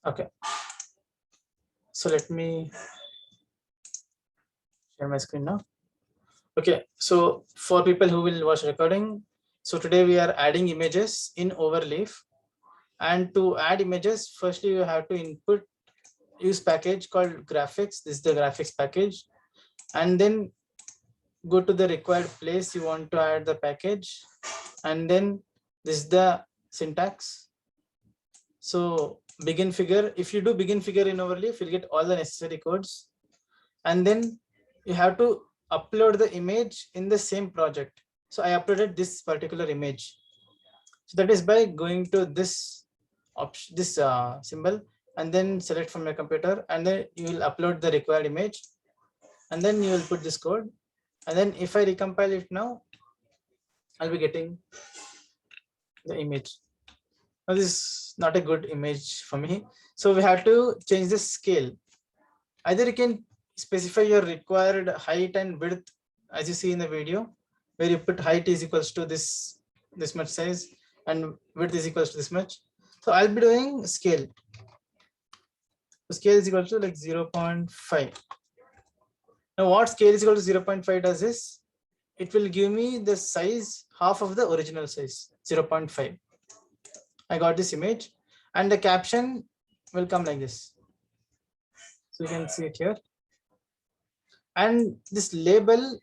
Okay, so let me share my screen now. Okay, so for people who will watch recording, so today we are adding images in Overleaf. And to add images, firstly you have to input use package called graphics. This is the graphics package, and then go to the required place you want to add the package, and then this is the syntax. So begin figure, if you do begin figure in Overleaf, you'll get all the necessary codes, and then you have to upload the image in the same project. So I uploaded this particular image. So that is by going to this option, this symbol, and then select from your computer, and then you will upload the required image, and then you will put this code. And then if I recompile it now, I'll be getting the image. Now this is not a good image for me. So we have to change the scale. Either you can specify your required height and width as you see in the video, where you put height is equals to this much size and width is equals to this much. So I'll be doing scale. So scale is equal to like 0.5. Now what scale is equal to 0.5 does is, it will give me the size half of the original size, 0.5. I got this image, and the caption will come like this. So you can see it here. And this label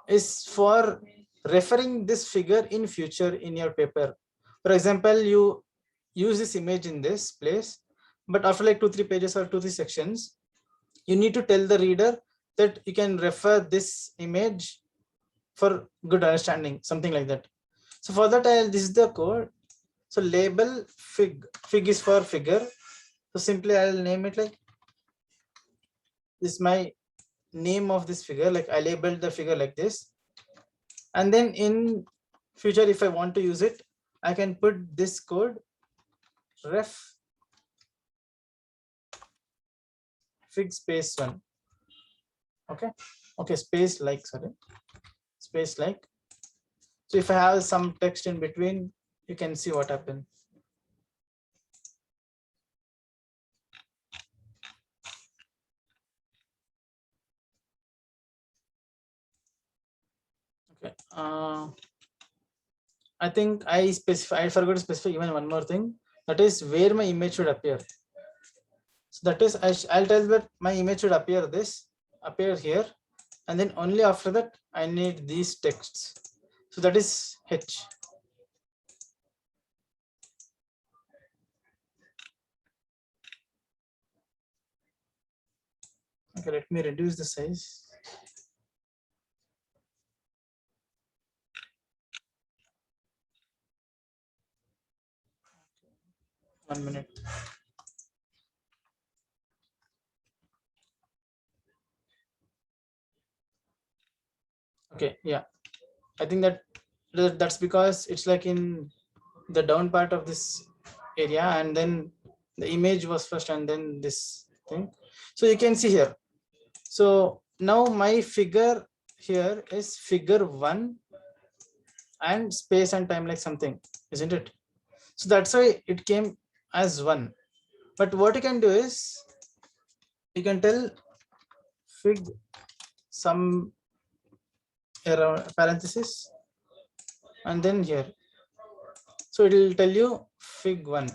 is for referring this figure in future in your paper. For example, you use this image in this place, but after like 2-3 pages or 2-3 sections, you need to tell the reader that you can refer this image for good understanding, something like that. So for that, this is the code. So label fig is for figure. So simply I'll name it like this, my name of this figure, like I labeled the figure like this. And then in future, if I want to use it, I can put this code ref fig space 1. Okay, space like, sorry, space like. So if I have some text in between, you can see what happened. Okay, I think I forgot to specify even one more thing, that is where my image should appear. So that is, I'll tell that my image should appear here, and then only after that I need these texts. So that is H. Okay, let me reduce the size. One minute. Okay, yeah, I think that's because it's like in the down part of this area, and then the image was first and then this thing. So you can see here. So now my figure here is figure 1 and space and time like something, isn't it? So that's why it came as 1. But what you can do is, you can tell fig some around parenthesis, and then here, so it will tell you fig 1.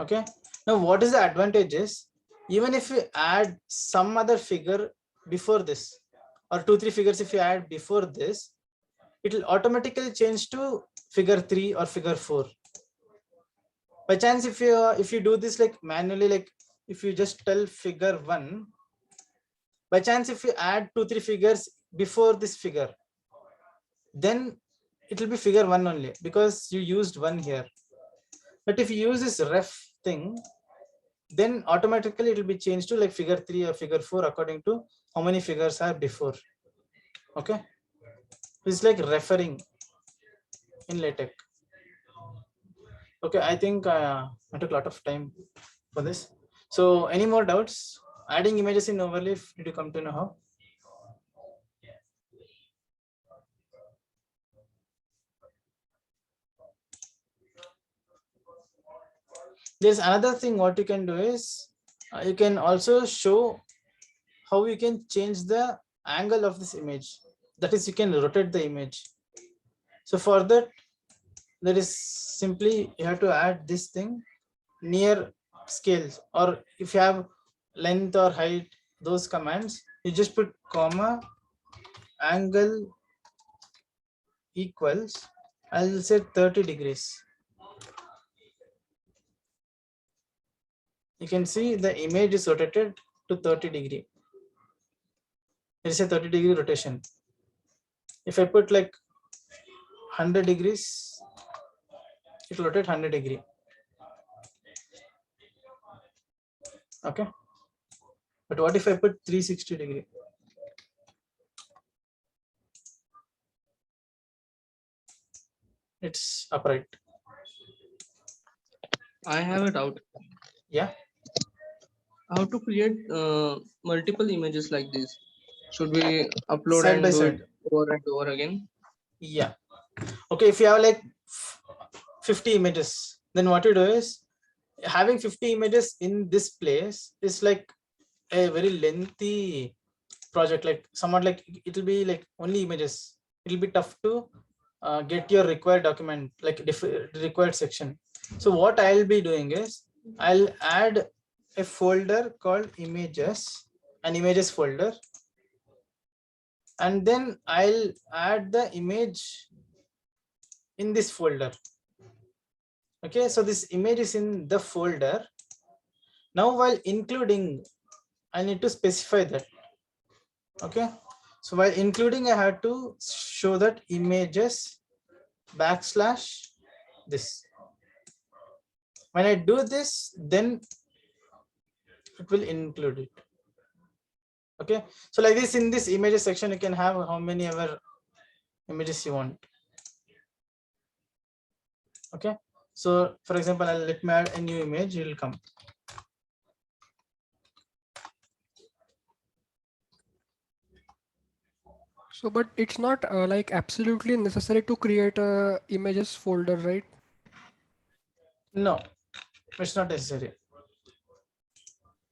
Okay, now what is the advantage is, even if you add some other figure before this, or 2-3 figures if you add before this, it will automatically change to figure 3 or figure 4. By chance, if you do this like manually, like if you just tell figure 1, by chance if you add 2-3 figures before this figure, then it will be figure 1 only, because you used 1 here. But if you use this ref thing, then automatically it will be changed to like figure 3 or figure 4 according to how many figures are before. Okay, it's like referring in LaTeX. Okay, I think I took a lot of time for this. So any more doubts? Adding images in Overleaf, did you come to know how? There's another thing what you can do is you can also show how you can change the angle of this image. That is, you can rotate the image. So for that, there is simply you have to add this thing near scales, or if you have length or height, those commands, you just put comma angle equals, I'll say 30 degrees. You can see the image is rotated to 30 degree. There is a 30-degree rotation. If I put like 100 degrees, it will rotate 100 degree. Okay. But what if I put 360 degree? It's upright. I have a doubt. Yeah. How to create multiple images like this? Should we upload Side and by do side. it over and over again? Yeah. Okay. If you have like 50 images, then what you do is having 50 images in this place is like a very lengthy project. Like somewhat like it will be like only images. It will be tough to get your required document, like required section. So what I'll be doing is I'll add a folder called images, an images folder, and then I'll add the image in this folder. Okay, so this image is in the folder. Now while including, I need to specify that. Okay, so while including, I have to show that images backslash this. When I do this, then it will include it. Okay, so like this, in this images section, you can have how many ever images you want. Okay, so for example, let me add a new image. It will come. So, but it's not like absolutely necessary to create a images folder, right? No, it's not necessary.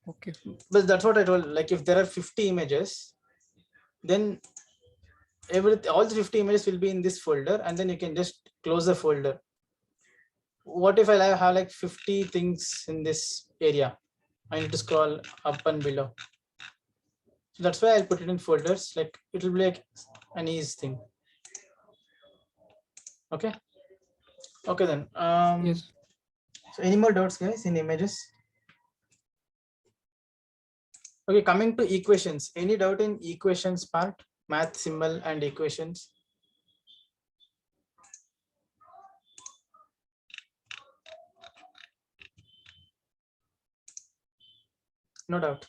Okay. But that's what I told. Like if there are 50 images, then all the 50 images will be in this folder, and then you can just close the folder. What if I have like 50 things in this area? I need to scroll up and below. So that's why I'll put it in folders. Like it will be like an easy thing. Okay. Okay then. Yes. So any more doubts, guys, in images? Okay, coming to equations. Any doubt in equations part? Math symbol and equations? No doubt.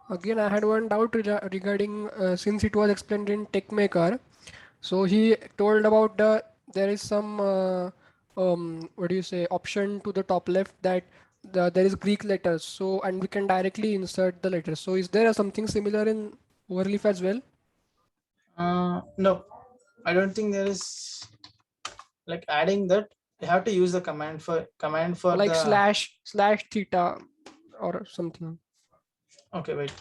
Again, I had one doubt regarding since it was explained in TechMaker. So he told about there is some what do you say, option to the top left that there is Greek letters. So and we can directly insert the letters. So is there something similar in Overleaf as well? No, I don't think there is. Like adding that, you have to use the command for Like the slash theta or something. okay, wait.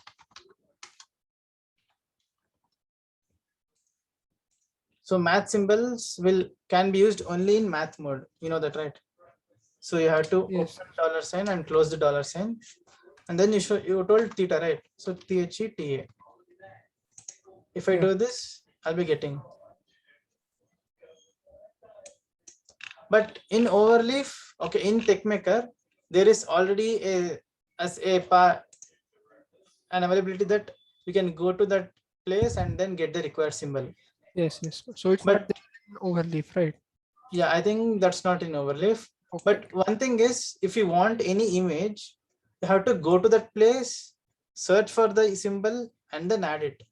So math symbols can be used only in math mode. You know that, right? So you have to Yes. open $sign and close the $sign, and then you told theta, right? So theta. If I do this, I'll be getting. But in Overleaf, okay, in TechMaker, there is already an availability that you can go to that place and then get the required symbol. Yes, yes. So it's But not there in Overleaf, right? yeah, I think that's not in Overleaf. Okay. But one thing is, if you want any image, you have to go to that place, search for the symbol, and then add it.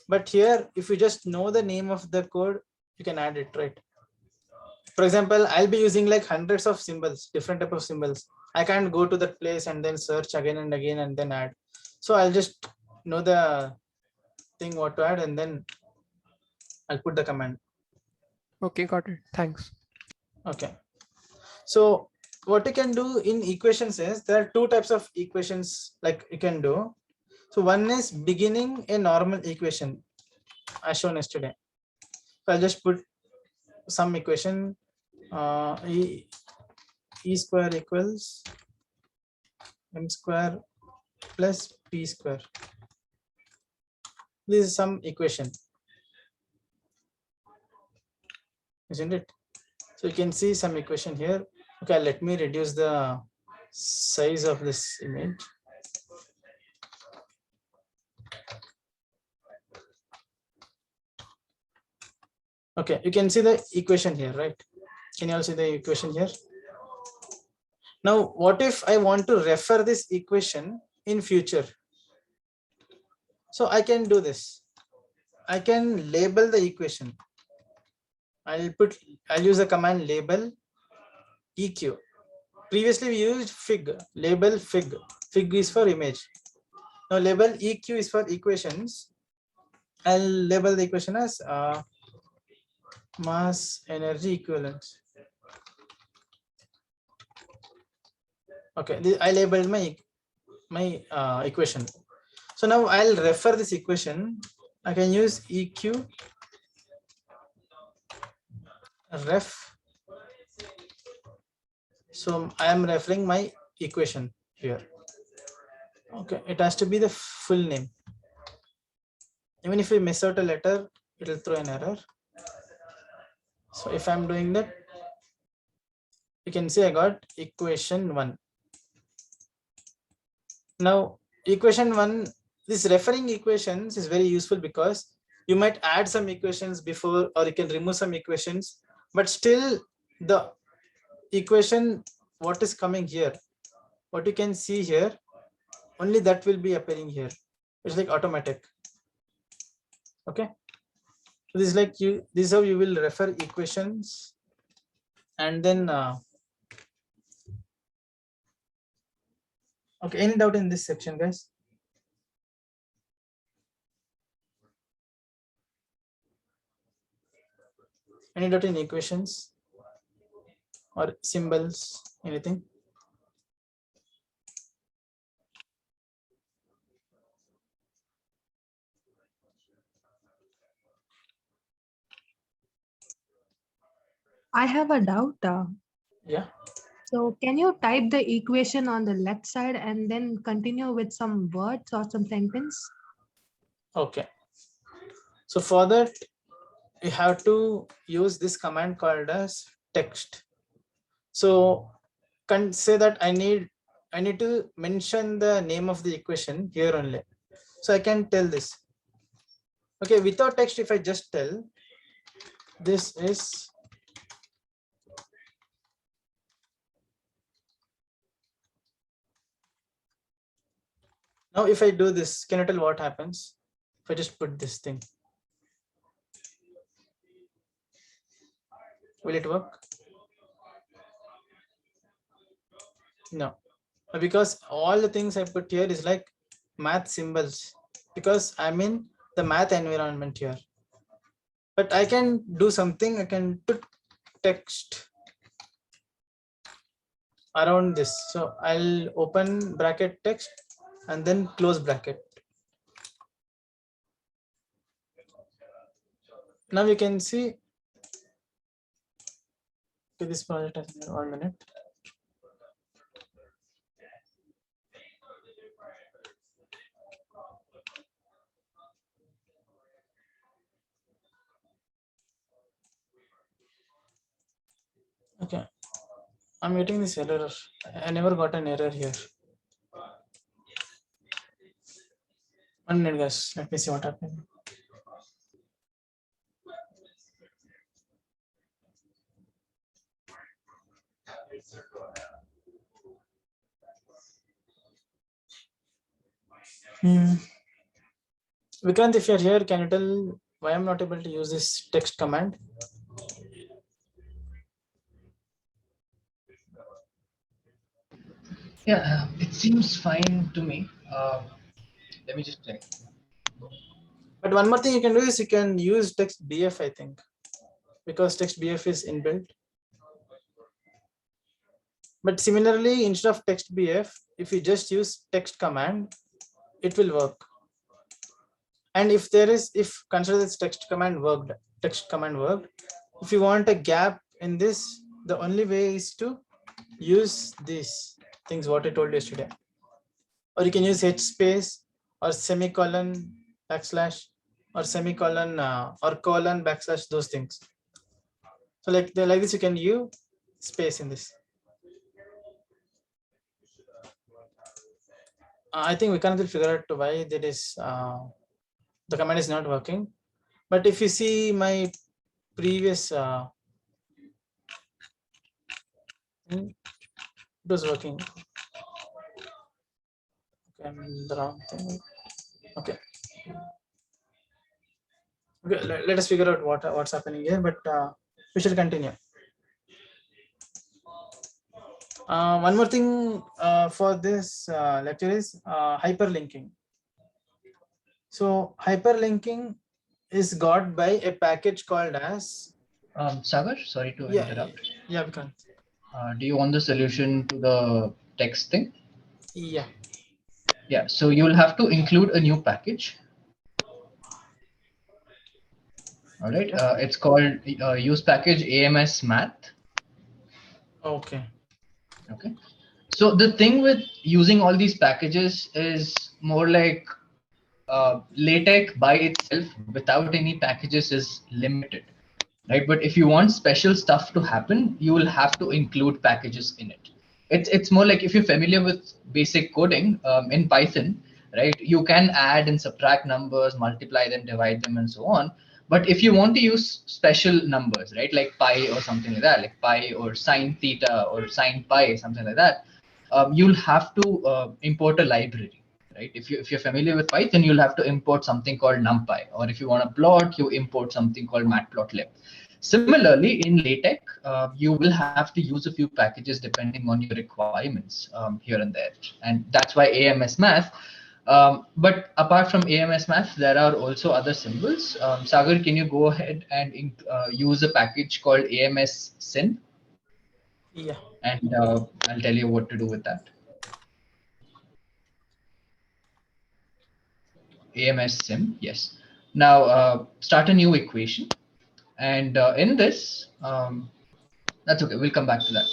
But here, if you just know the name of the code, you can add it, right? For example, I'll be using like hundreds of symbols, different type of symbols. I can't go to that place and then search again and again and then add. So I'll just know the thing what to add, and then I'll put the command. Okay, got it. Thanks. Okay. So what you can do in equations is there are two types of equations like you can do. So one is beginning a normal equation as shown yesterday. So I'll just put some equation e square equals m square plus p square. This is some equation, isn't it? So you can see some equation here. Okay, let me reduce the size of this image. Okay, you can see the equation here, right? Can you all see the equation here? Now, what if I want to refer this equation in future? So I can do this. I can label the equation. I'll use the command label eq. Previously we used fig, label fig. Fig is for image. Now label eq is for equations. I'll label the equation as mass energy equivalence. Okay, I labeled my equation. So now I'll refer this equation. I can use eq ref. So I am referring my equation here. Okay, it has to be the full name. Even if we miss out a letter, it will throw an error. So if I'm doing that, you can see I got equation 1. Now equation 1, this referring equations is very useful because you might add some equations before, or you can remove some equations, but still the equation what is coming here, what you can see here, only that will be appearing here. It's like automatic. Okay, so this is like this is how you will refer equations. And then okay, any doubt in this section, guys? Any doubt in equations or symbols, anything? I have a doubt. Yeah. So can you type the equation on the left side and then continue with some words or some sentence? Okay. So for that, you have to use this command called as text. So can say that I need to mention the name of the equation here only. So I can tell this. Okay, without text, if I just tell this is now, if I do this, can you tell what happens if I just put this thing? Will it work? No, because all the things I put here is like math symbols, because I'm in the math environment here. But I can do something. I can put text around this. So I'll open bracket text and then close bracket. Now you can see, okay, this project has 1 minute. Okay, I'm getting this error. I never got an error here. 1 minute, guys. Let me see what happened. Vikrant, if you're here, can you tell why I'm not able to use this text command? Yeah, it seems fine to me. Let me just check. But one more thing you can do is you can use text BF, I think, because text BF is inbuilt. But similarly, instead of text BF, if you just use text command, it will work. And if consider this text command worked, if you want a gap in this, the only way is to use these things what I told you yesterday. Or you can use H space or semicolon backslash or semicolon or colon backslash, those things. So like this, you can use space in this. I think we can't figure out why that is the command is not working. But if you see my previous it was working. Okay, I'm the wrong thing. Okay. Okay, let us figure out what's happening here, but we shall continue. One more thing for this lecture is hyperlinking. So hyperlinking is got by a package called as Sagar, sorry to yeah, interrupt. yeah, we can. Do you want the solution to the text thing? Yeah. Yeah, so you'll have to include a new package. All right, it's called use package AMS math. Okay. Okay, so the thing with using all these packages is more like LaTeX by itself without any packages is limited, right? But if you want special stuff to happen, you will have to include packages in it. It's more like if you're familiar with basic coding in Python, right? You can add and subtract numbers, multiply them, divide them, and so on. But if you want to use special numbers, right, like pi or something like that, like pi or sine theta or sine pi, something like that, you'll have to import a library, right? If you're familiar with Python, you'll have to import something called NumPy, or if you want to plot, you import something called matplotlib. Similarly, in LaTeX, you will have to use a few packages depending on your requirements here and there, and that's why AMS Math. But apart from AMS Math, there are also other symbols. Sagar, can you go ahead and use a package called AMS Syn? Yeah. And I'll tell you what to do with that. AMS sim, yes. Now start a new equation, and in this, that's okay. We'll come back to that.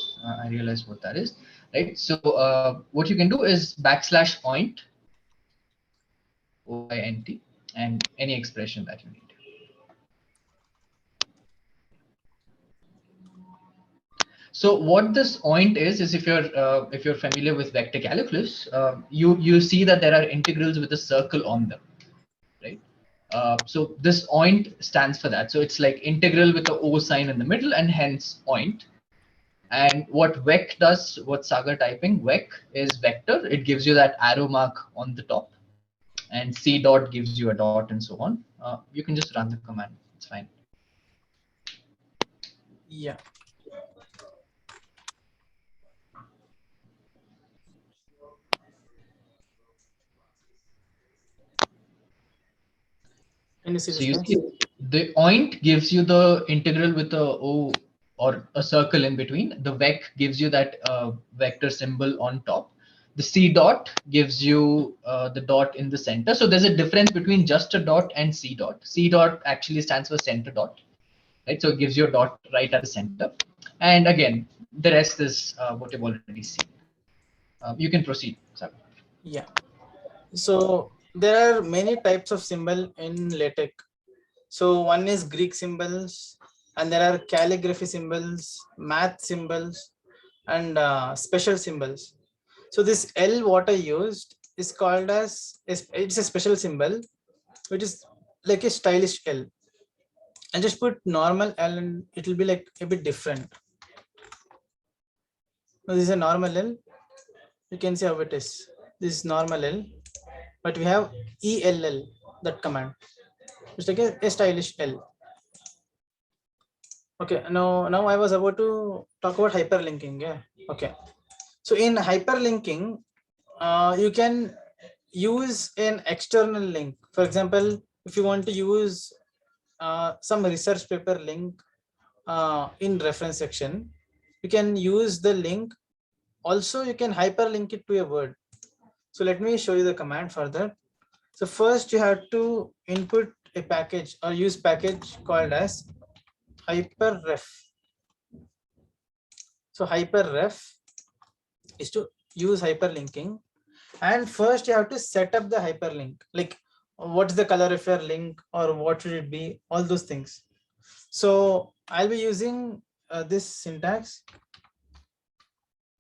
I realize what that is, right? So what you can do is backslash oint, OINT, and any expression that you need. So what this oint is if you're familiar with vector calculus, you see that there are integrals with a circle on them, right? So this oint stands for that. So it's like integral with the O sign in the middle, and hence oint. And what vec does, what Sagar typing, vec is vector. It gives you that arrow mark on the top, and C dot gives you a dot and so on. You can just run the command. It's fine. Yeah. Can you see So this, you guys? see, the oint gives you the integral with a O or a circle in between. The vec gives you that vector symbol on top. The C dot gives you the dot in the center. So there's a difference between just a dot and C dot. C dot actually stands for center dot, right? So it gives you a dot right at the center. And again, the rest is what you've already seen. You can proceed, Sagar. Yeah. So there are many types of symbol in LaTeX. So one is Greek symbols, and there are calligraphy symbols, math symbols, and special symbols. So this L what I used is called as, it's a special symbol, which is like a stylish L. And just put normal L and it will be like a bit different. Now this is a normal L. You can see how it is. This is normal L, but we have ELL, that command. It's like a stylish L. Okay, now I was about to talk about hyperlinking. Yeah. Okay. So in hyperlinking, you can use an external link. For example, if you want to use some research paper link in reference section, you can use the link also you can hyperlink it to a word. So let me show you the command for that. So first you have to input a package or use package called as hyperref. So hyperref is to use hyperlinking, and first you have to set up the hyperlink, like what's the color of your link or what should it be, all those things. So I'll be using this syntax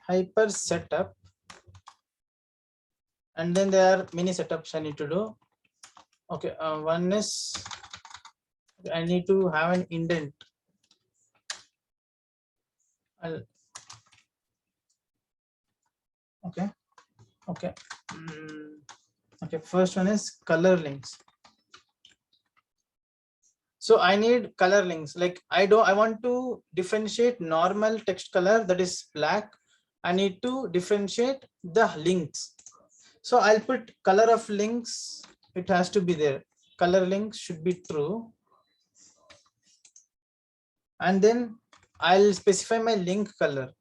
hyper setup, and then there are many setups I need to do. Okay, one is I need to have an indent. Okay. Okay, first one is color links. So I need color links, like I want to differentiate normal text color, that is black. I need to differentiate the links. So I'll put color of links, it has to be there. Color links should be true. And then I'll specify my link color.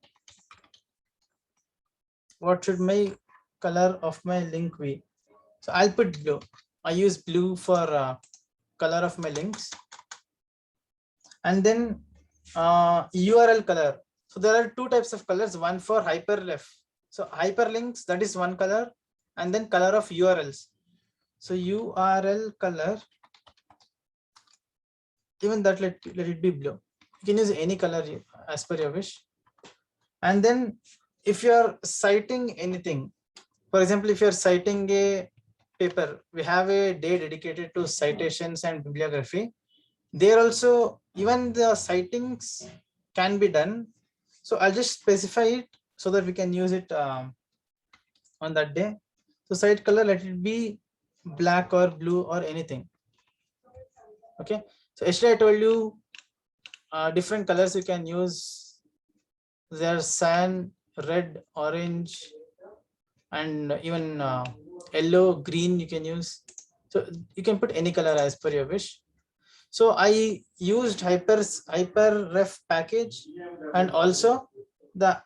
What should my color of my link be? So I'll put blue. I use blue for color of my links. And then URL color. So there are two types of colors, one for hyperlink. So hyperlinks, that is one color, and then color of URLs. So URL color, even that let it be blue. You can use any color as per your wish. And then if you are citing anything, for example, if you are citing a paper, we have a day dedicated to citations and bibliography. There also, even the citings can be done. So I'll just specify it so that we can use it on that day. So cite color, let it be black or blue or anything. Okay. So yesterday I told you different colors you can use. There's cyan, red, orange, and even yellow, green you can use. So you can put any color as per your wish. So I used hyperref package, and also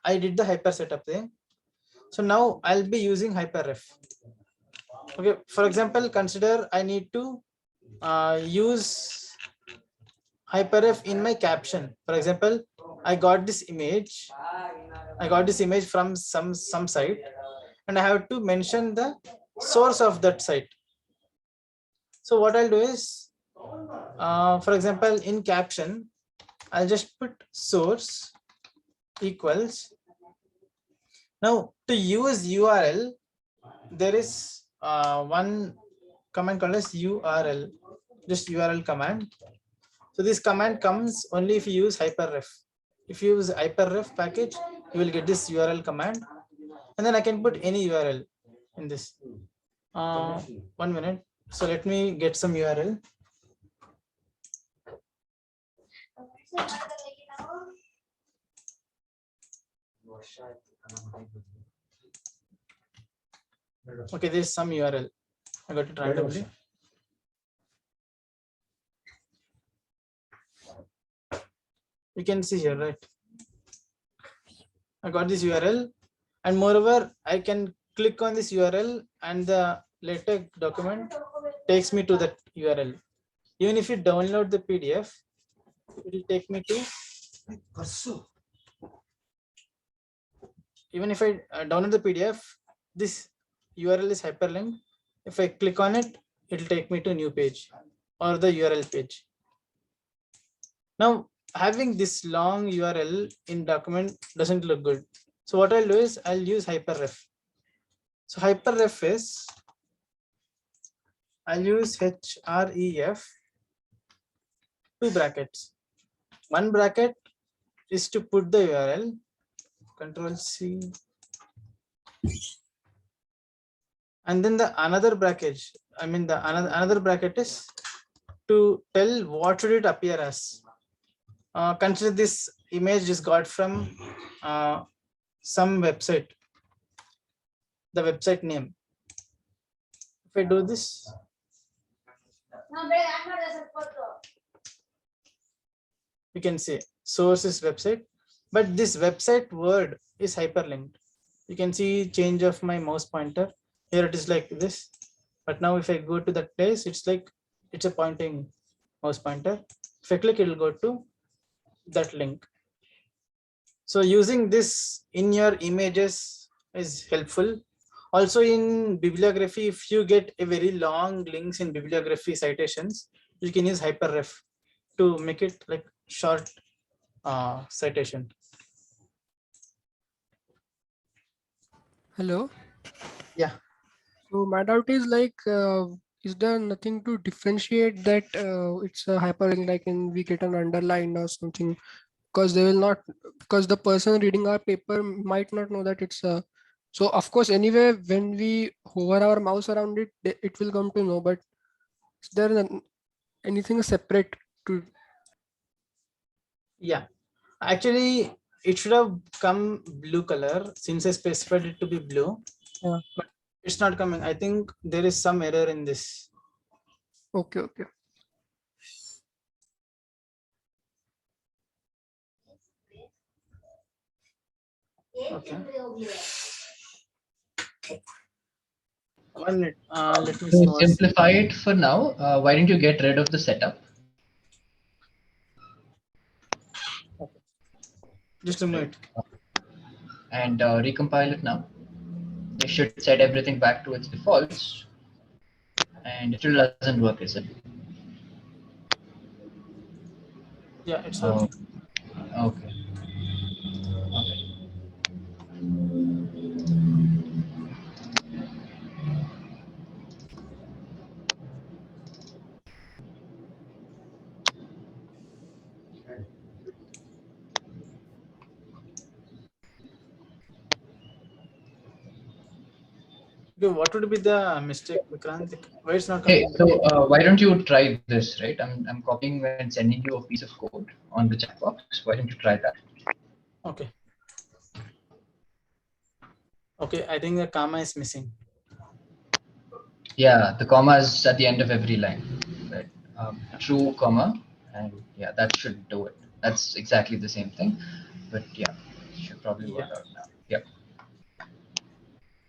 I did the hyper setup thing. So now I'll be using hyperref. Okay, for example, consider I need to use hyperref in my caption. For example, I got this image from some site, and I have to mention the source of that site. So what I'll do is, for example, in caption, I'll just put source equals. Now to use URL, there is one command called as URL, just URL command. So this command comes only if you use hyperref. If you use hyperref package, you will get this URL command, and then I can put any URL in this. 1 minute. So let me get some URL. Okay, there's some URL. I got it randomly. You can see here, right? I got this URL, and moreover, I can click on this URL and the LaTeX document takes me to that URL. Even if you download the PDF, it will take me to. Even if I download the PDF, this URL is hyperlinked. If I click on it, it will take me to a new page or the URL page. Now, having this long URL in document doesn't look good. So what I'll do is I'll use hyperref. So hyperref is, I'll use href, 2 brackets. One bracket is to put the URL, Control C, and then the another bracket, another bracket is to tell what should it appear as. Consider this image is got from some website, the website name. If I do this, you can see source is website, but this website word is hyperlinked. You can see change of my mouse pointer. Here it is like this, but now if I go to that place, it's like it's a pointing mouse pointer. If I click, it will go to that link. So using this in your images is helpful. Also in bibliography, if you get a very long links in bibliography citations, you can use hyperref to make it like short citation. Hello. Yeah. So my doubt is like, is there nothing to differentiate that it's a hyperlink, like in we get an underline or something? Because they will not, because the person reading our paper might not know that it's a. So of course, anyway, when we hover our mouse around it, it will come to know. But is there anything separate to? Yeah. Actually, it should have come blue color since I specified it to be blue. Yeah. But it's not coming. I think there is some error in this. Okay. Okay. Okay. 1 minute. Let me see To what's. simplify it for now, why don't you get rid of the setup? Just a minute. And recompile it now. It should set everything back to its defaults, and it still doesn't work, is it? Yeah, it's Oh, working. okay. Okay. Okay, what would be the mistake, Vikrant? Why it's not Hey, coming? so why don't you try this, right? I'm copying and sending you a piece of code on the chat box. Why don't you try that? Okay. Okay, I think the comma is missing. Yeah, the comma is at the end of every line, right? True comma, and yeah, that should do it. That's exactly the same thing, but yeah, it should probably work Yeah. out now. Yep.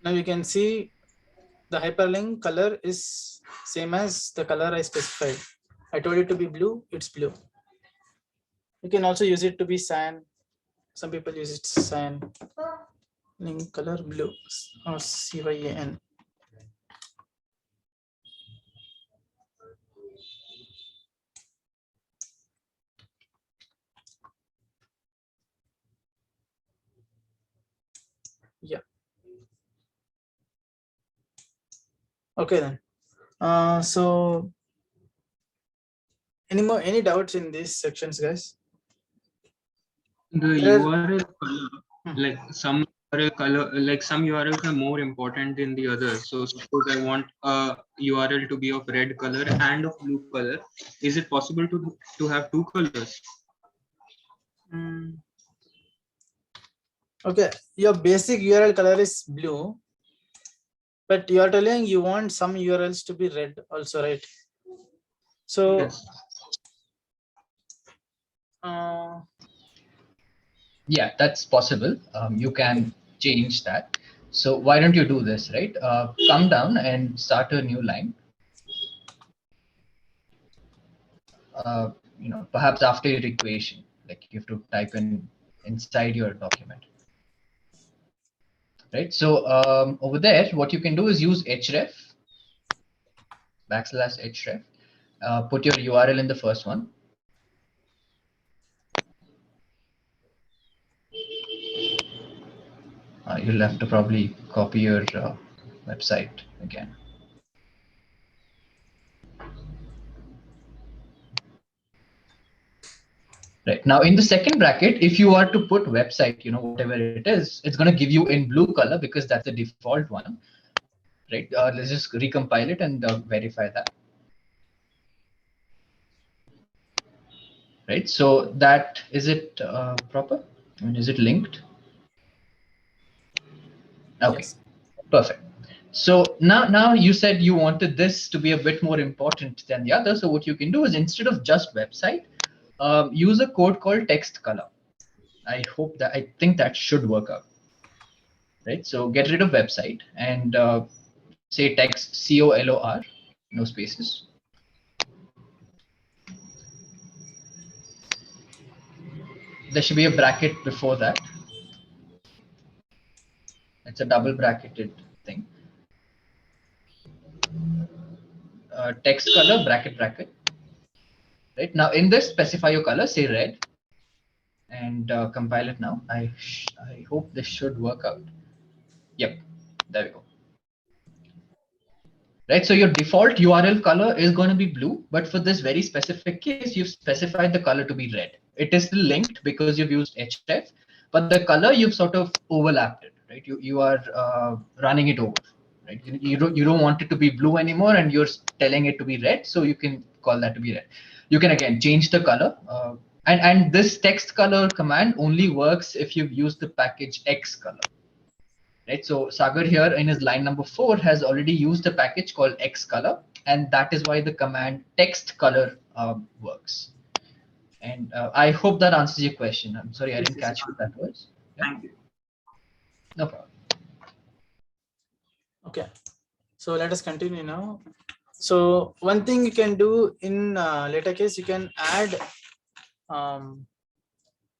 Now you can see the hyperlink color is same as the color I specified. I told it to be blue, it's blue. You can also use it to be cyan. Some people use it cyan. Link color blue or CYAN. Yeah. Okay then. So any doubts in these sections, guys? The There- URL color, Hmm. like some URL color, like some URLs are more important than the others. So suppose I want a URL to be of red color and of blue color. Is it possible to have two colors? Okay, your basic URL color is blue, but you are telling you want some URLs to be red also, right? So Yes. Yeah, that's possible. You can change that. So why don't you do this, right? Come down and start a new line. Perhaps after your equation, like you have to type in inside your document, right? So over there, what you can do is use href, \href, put your URL in the first one. You'll have to probably copy your website again. Right. Now in the second bracket, if you are to put website, whatever it is, it's going to give you in blue color because that's the default one, right? Let's just recompile it and verify that. Right. So that, is it proper? I mean, is it linked? Okay, yes. perfect. So now you said you wanted this to be a bit more important than the other. So what you can do is instead of just website, use a code called text color. I think that should work out. right? So get rid of website and say text COLOR, no spaces. There should be a bracket before that. It's a double bracketed thing. Text color, bracket. Right now in this, specify your color, say red, and compile it now. I hope this should work out. Yep, there we go. Right, so your default URL color is going to be blue, but for this very specific case, you've specified the color to be red. It is still linked because you've used href, but the color you've sort of overlapped it, right? You are running it over, right? You don't want it to be blue anymore, and you're telling it to be red, so you can call that to be red. You can again change the color, and this text color command only works if you've used the package X color. Right, so Sagar here in his line number 4 has already used a package called xcolor, and that is why the command text color works. And I hope that answers your question. I'm sorry, I didn't catch what that was. Yeah? Thank you. No problem. Okay, so let us continue now. So one thing you can do in LaTeX, you can add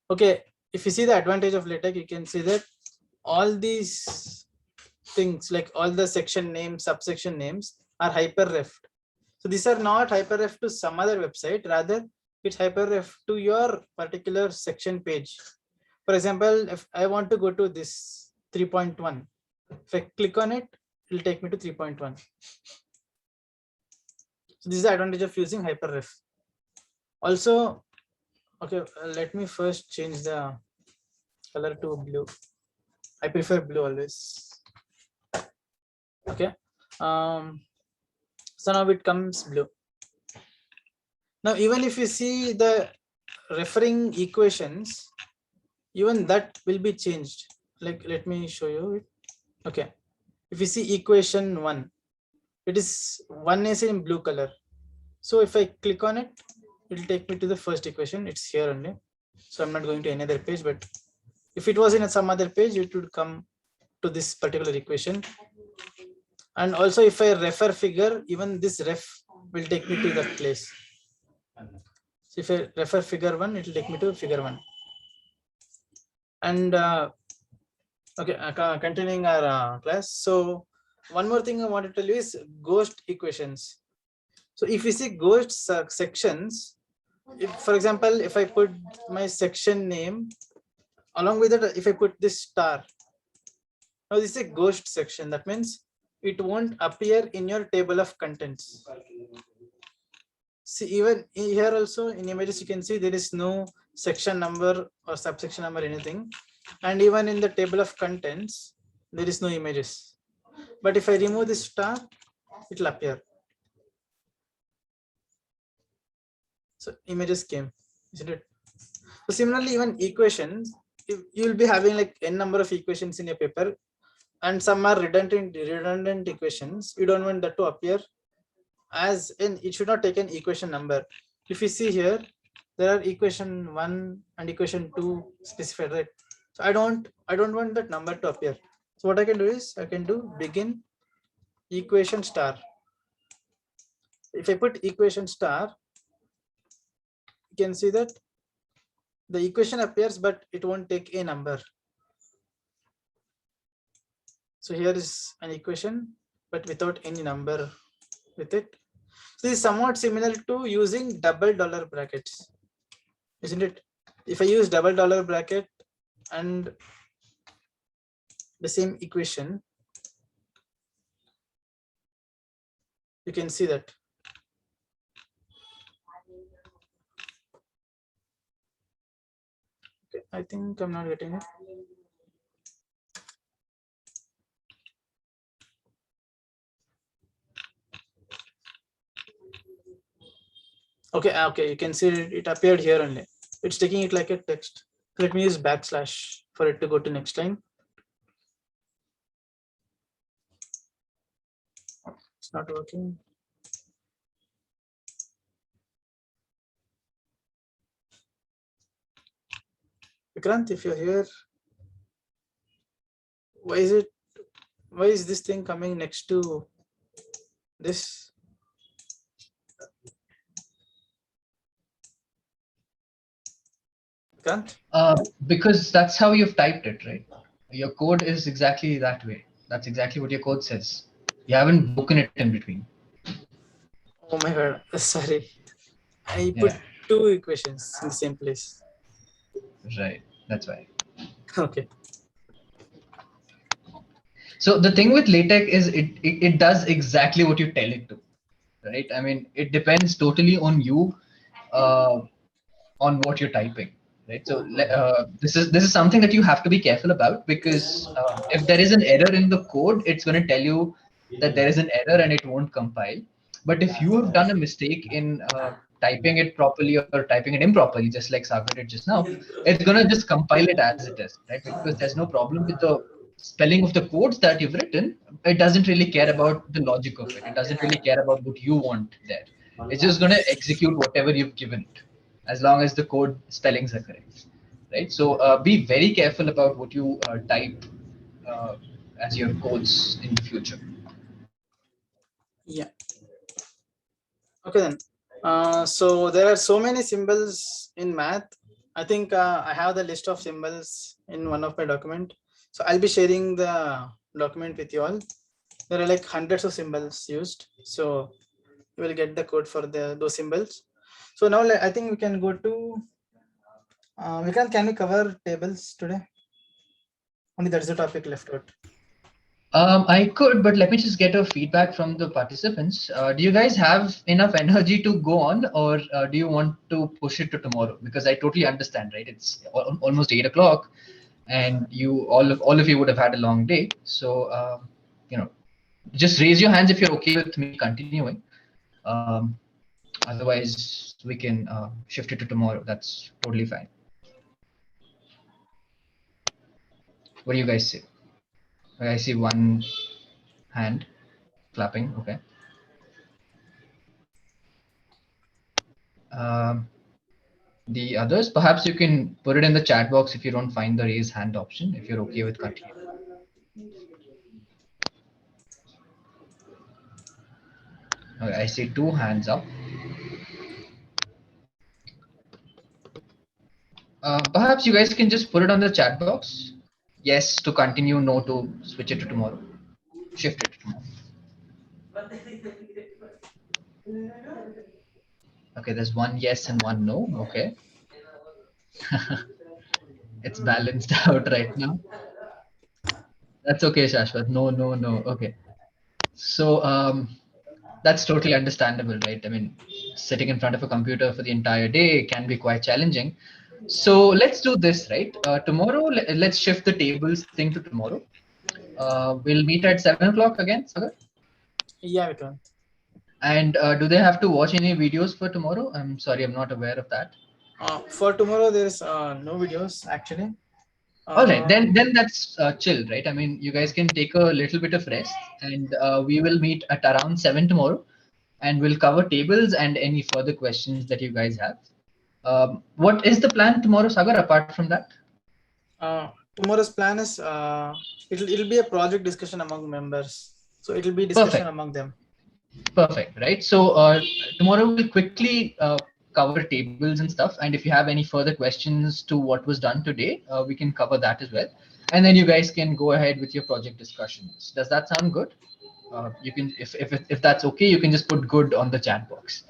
okay, if you see the advantage of LaTeX, you can see that all these things, like all the section names, subsection names, are hyperref. So these are not hyperref to some other website, rather it's hyperref to your particular section page. For example, if I want to go to this 3.1, if I click on it, it will take me to 3.1. So this is the advantage of using hyperref. Also, okay, let me first change the color to blue. I prefer blue always. Okay. So now it comes blue. Now, even if you see the referring equations, even that will be changed. Like, let me show you it. Okay. If you see equation 1, it is 1 is in blue color. So if I click on it, it will take me to the first equation. It's here only. So I'm not going to another page, but if it was in some other page, it would come to this particular equation. And also if I refer figure, even this ref will take me to that place. So if I refer figure 1, it will take me to figure 1. And okay, continuing our class. So one more thing I want to tell you is ghost equations. So if you see ghost sections, if, for example, if I put my section name, along with it, if I put this star, now this is a ghost section. That means it won't appear in your table of contents. See, even here also in images, you can see there is no section number or subsection number, anything. And even in the table of contents, there is no images. But if I remove this star, it will appear. So images came, isn't it? So similarly, even equations, you will be having like n number of equations in your paper, and some are redundant equations. You don't want that to appear as in, it should not take an equation number. If you see here, there are equation 1 and equation 2 specified, right? So I don't want that number to appear. So what I can do is I can do begin equation star. If I put equation star, you can see that the equation appears, but it won't take a number. So here is an equation, but without any number with it. So this is somewhat similar to using double dollar brackets, isn't it? If I use double dollar bracket and the same equation, you can see that. Okay, I think I'm not getting it. Okay, you can see it appeared here only. It's taking it like a text. Let me use backslash for it to go to next line. It's not working. Vikrant, if you're here. why is this thing coming next to this? Can't? Because that's how you've typed it, right? Your code is exactly that way. That's exactly what your code says. You haven't broken it in between. Oh my god, sorry. I put Yeah, two equations in the same place. right. That's why. Okay. So the thing with LaTeX is it does exactly what you tell it to, right? I mean, it depends totally on you, uh, on what you're typing, right? So this is something that you have to be careful about, because if there is an error in the code, it's going to tell you that there is an error and it won't compile. But if you have done a mistake in typing it properly or typing it improperly, just like Sagar did just now, it's going to just compile it as it is, right? Because there's no problem with the spelling of the codes that you've written. It doesn't really care about the logic of it. It doesn't really care about what you want there. It's just going to execute whatever you've given it, as long as the code spellings are correct, right? So be very careful about what you type uh, as your codes in the future. Yeah. Okay then. So there are so many symbols in math. I think I have the list of symbols in one of my document. So I'll be sharing the document with you all. There are like hundreds of symbols used. So you will get the code for those symbols. So now I think we can go to can we cover tables today? Only that's the topic left out. I could, but let me just get a feedback from the participants. Do you guys have enough energy to go on, or do you want to push it to tomorrow? Because I totally understand, right? It's almost 8 o'clock, and you all of you would have had a long day. So you know, just raise your hands if you're okay with me continuing. Um, Otherwise, we can shift it to tomorrow. That's totally fine. What do you guys say? I see one hand clapping. Okay. Um, the others, perhaps you can put it in the chat box if you don't find the raise hand option, if you're okay with continuing. Okay, I see two hands up. Perhaps you guys can just put it on the chat box. Yes to continue, no to switch it to tomorrow. Shift it to tomorrow. Okay, there's one yes and one no. Okay. It's balanced out right now. That's okay, Shashwat. No, no, no. Okay. So that's totally understandable, right? I mean, sitting in front of a computer for the entire day can be quite challenging. So let's do this, right? Tomorrow, let's shift the tables thing to tomorrow. We'll meet at 7 o'clock again, Sagar. Yeah, we can. And do they have to watch any videos for tomorrow? I'm sorry, I'm not aware of that. For tomorrow, there's no videos actually. All right, then that's chill, right? I mean, you guys can take a little bit of rest, and we will meet at around 7 tomorrow, and we'll cover tables and any further questions that you guys have. What is the plan tomorrow, Sagar, apart from that? Tomorrow's plan is it'll be a project discussion among members. So it'll be discussion Perfect. among them. Perfect, right? So tomorrow we'll quickly cover tables and stuff. And if you have any further questions to what was done today, we can cover that as well. And then you guys can go ahead with your project discussions. Does that sound good? You can, if that's okay, you can just put good on the chat box.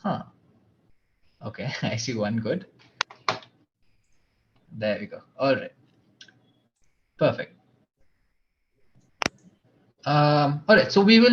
Huh. Okay, I see one good. There we go. All right. Perfect. All right. So we will